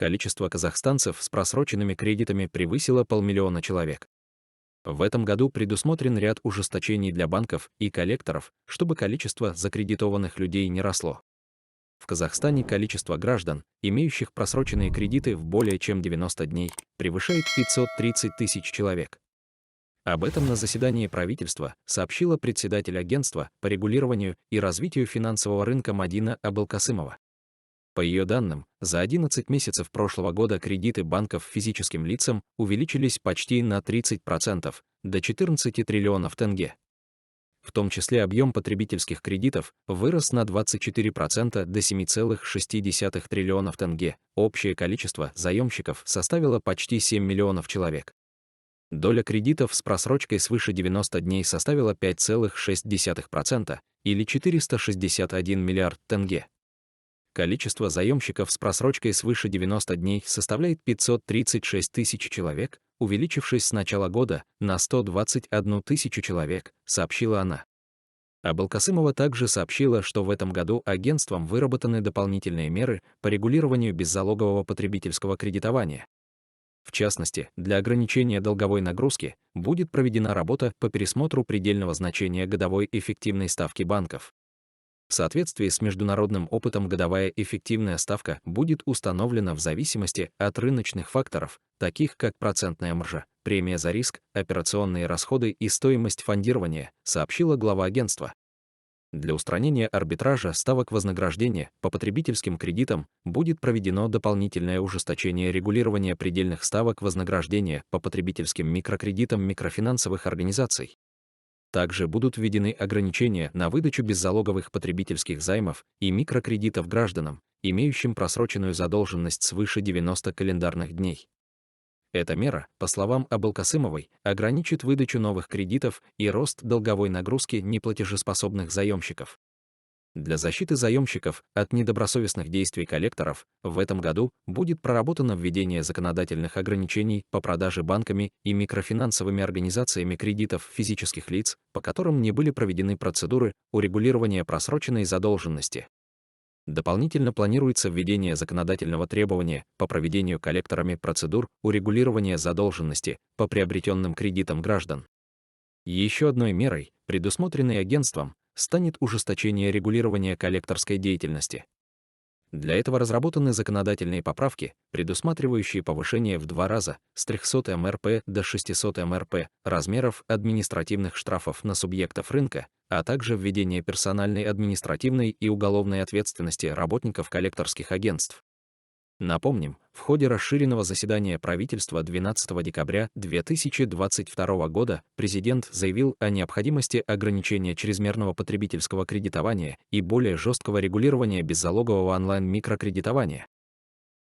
Количество казахстанцев с просроченными кредитами превысило 500 000 человек. В этом году предусмотрен ряд ужесточений для банков и коллекторов, чтобы количество закредитованных людей не росло. В Казахстане количество граждан, имеющих просроченные кредиты в более чем 90 дней, превышает 530 000 человек. Об этом на заседании правительства сообщила председатель агентства по регулированию и развитию финансового рынка Мадина Абылкасымова. По ее данным, за 11 месяцев прошлого года кредиты банков физическим лицам увеличились почти на 30%, до 14 триллионов тенге. В том числе объем потребительских кредитов вырос на 24% до 7,6 триллионов тенге. Общее количество заемщиков составило почти 7 миллионов человек. Доля кредитов с просрочкой свыше 90 дней составила 5,6% или 461 миллиард тенге. Количество заемщиков с просрочкой свыше 90 дней составляет 536 000 человек, увеличившись с начала года на 121 000 человек, сообщила она. Абылкасымова также сообщила, что в этом году агентством выработаны дополнительные меры по регулированию беззалогового потребительского кредитования. В частности, для ограничения долговой нагрузки будет проведена работа по пересмотру предельного значения годовой эффективной ставки банков. В соответствии с международным опытом годовая эффективная ставка будет установлена в зависимости от рыночных факторов, таких как процентная маржа, премия за риск, операционные расходы и стоимость фондирования, сообщила глава агентства. Для устранения арбитража ставок вознаграждения по потребительским кредитам будет проведено дополнительное ужесточение регулирования предельных ставок вознаграждения по потребительским микрокредитам микрофинансовых организаций. Также будут введены ограничения на выдачу беззалоговых потребительских займов и микрокредитов гражданам, имеющим просроченную задолженность свыше 90 календарных дней. Эта мера, по словам Абылкасымовой, ограничит выдачу новых кредитов и рост долговой нагрузки неплатежеспособных заемщиков. Для защиты заемщиков от недобросовестных действий коллекторов в этом году будет проработано введение законодательных ограничений по продаже банками и микрофинансовыми организациями кредитов физических лиц, по которым не были проведены процедуры урегулирования просроченной задолженности. Дополнительно планируется введение законодательного требования по проведению коллекторами процедур урегулирования задолженности по приобретенным кредитам граждан. Еще одной мерой, предусмотренной агентством, станет ужесточение регулирования коллекторской деятельности. Для этого разработаны законодательные поправки, предусматривающие повышение в 2 раза с 300 МРП до 600 МРП размеров административных штрафов на субъектов рынка, а также введение персональной административной и уголовной ответственности работников коллекторских агентств. Напомним, в ходе расширенного заседания правительства 12 декабря 2022 года президент заявил о необходимости ограничения чрезмерного потребительского кредитования и более жесткого регулирования беззалогового онлайн-микрокредитования.